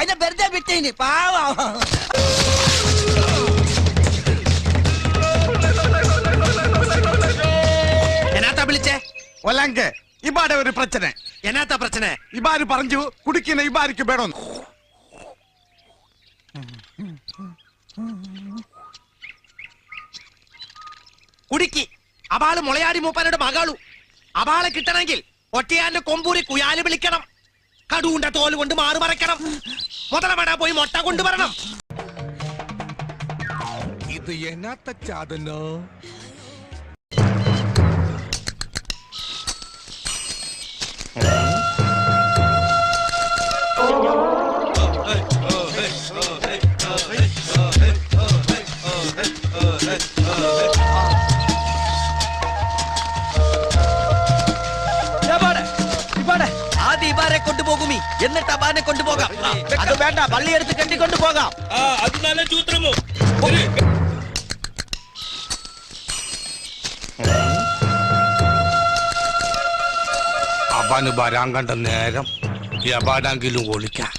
അതിനെ വെറുതെ വിട്ടേന് പാവ. എന്നാ വിളിച്ചേ? ഒലങ്ക് ഇബാടെ ഒരു പ്രശ്നം. എന്നാ പ്രശ്നം? ഇബാര് പറഞ്ഞു കുടിക്കുന്ന ഇബാരിക്ക് വേണം. കുടിക്ക്. അവള് മുളയാടി മൂപ്പാനോട് മകളു. അവളെ കിട്ടണമെങ്കിൽ ഒറ്റയാന്റെ കൊമ്പൂരി കുയാല് വിളിക്കണം. കടുണ്ട തോല് കൊണ്ട് മാറി മറയ്ക്കണം. മുതലമട പോയി മുട്ട കൊണ്ടുവരണം. ഇത് എന്നാത്ത ചാതനോ? ആദ്യം ഇബാരെ കൊണ്ടുപോകുമീ, എന്നിട്ട് അബാനെ കൊണ്ടുപോകാം. അത് വേണ്ട, പള്ളിയെടുത്ത് കെട്ടിക്കൊണ്ടുപോകാം. അത് നല്ല സൂത്രമോ? അവന് വരാൻ കണ്ട നേരം എവിടെങ്കിലും ഒളിക്കാം.